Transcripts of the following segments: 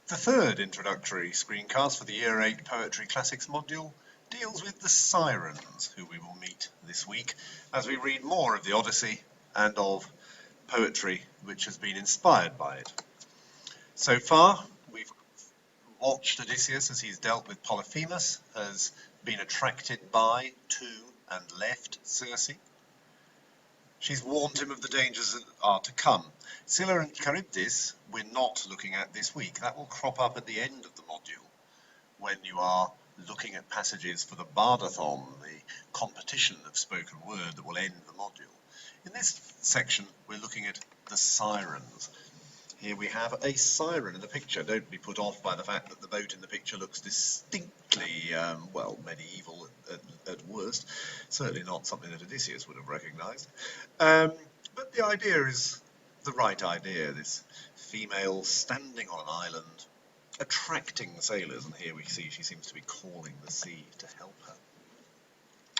The third introductory screencast for the Year 8 Poetry Classics module deals with the Sirens, who we will meet this week as we read more of the Odyssey and of poetry which has been inspired by it. So far, we've watched Odysseus as he's dealt with Polyphemus, has been attracted by, to, and left Circe. She's warned him of the dangers that are to come. Scylla and Charybdis we're not looking at this week. That will crop up at the end of the module when you are looking at passages for the Bardathon, the competition of spoken word that will end the module. In this section we're looking at the Sirens. Here we have a siren in the picture. Don't be put off by the fact that the boat in the picture looks distinctly, medieval at worst. Certainly not something that Odysseus would have recognised. But the idea is the right idea, this female standing on an island, attracting sailors, and here we see she seems to be calling the sea to help her.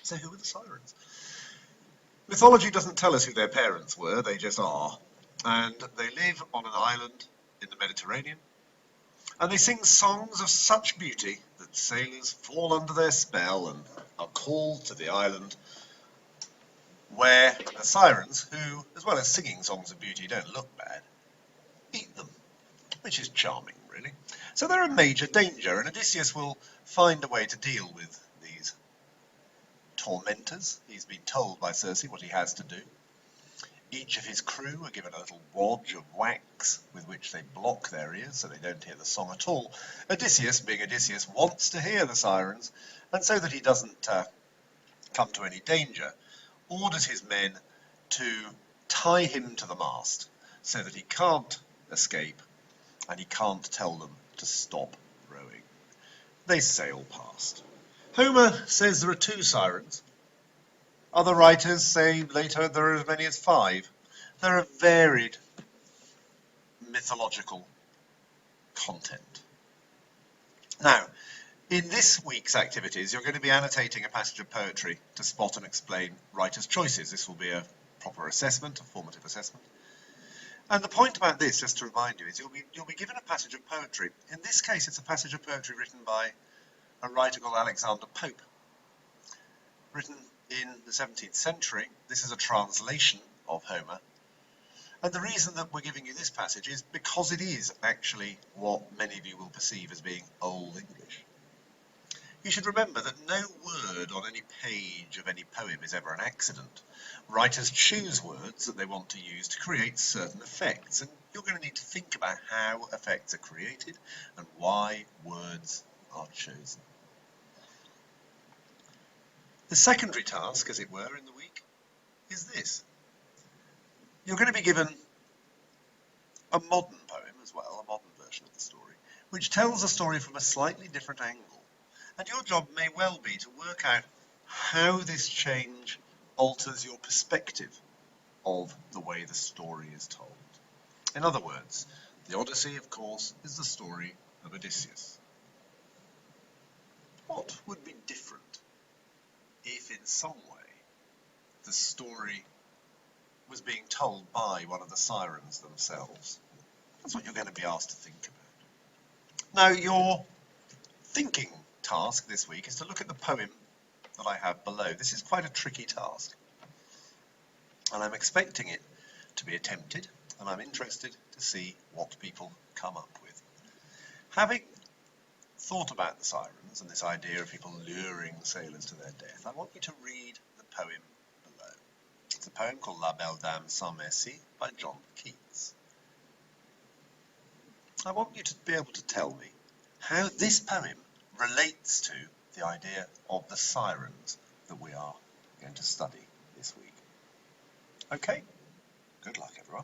So who are the Sirens? Mythology doesn't tell us who their parents were, they just are. And they live on an island in the Mediterranean, and they sing songs of such beauty that sailors fall under their spell and are called to the island, where the Sirens, who, as well as singing songs of beauty, don't look bad, eat them, which is charming, really. So they're a major danger, and Odysseus will find a way to deal with these tormentors. He's been told by Circe what he has to do. Each of his crew are given a little wodge of wax with which they block their ears so they don't hear the song at all. Odysseus, being Odysseus, wants to hear the Sirens, and so that he doesn't come to any danger, orders his men to tie him to the mast so that he can't escape and he can't tell them to stop rowing. They sail past. Homer says there are 2 Sirens. Other writers say later there are as many as 5. There are varied mythological content. Now, in this week's activities, you're going to be annotating a passage of poetry to spot and explain writers' choices. This will be a proper assessment, a formative assessment. And the point about this, just to remind you, is you'll be given a passage of poetry. In this case, it's a passage of poetry written by a writer called Alexander Pope, written in the 17th century. This is a translation of Homer. And the reason that we're giving you this passage is because it is actually what many of you will perceive as being Old English. You should remember that no word on any page of any poem is ever an accident. Writers choose words that they want to use to create certain effects, and you're going to need to think about how effects are created and why words are chosen. The secondary task, as it were, in the week is this. You're going to be given a modern poem as well, a modern version of the story, which tells the story from a slightly different angle. And your job may well be to work out how this change alters your perspective of the way the story is told. In other words, the Odyssey, of course, is the story of Odysseus. What would be different if in some way the story was being told by one of the Sirens themselves? That's what you're going to be asked to think about. Now, your thinking task this week is to look at the poem that I have below. This is quite a tricky task, and I'm expecting it to be attempted, and I'm interested to see what people come up with. Having thought about the Sirens and this idea of people luring sailors to their death, I want you to read the poem below. It's a poem called La Belle Dame sans Merci by John Keats. I want you to be able to tell me how this poem relates to the idea of the Sirens that we are going to study this week. Okay, good luck everyone.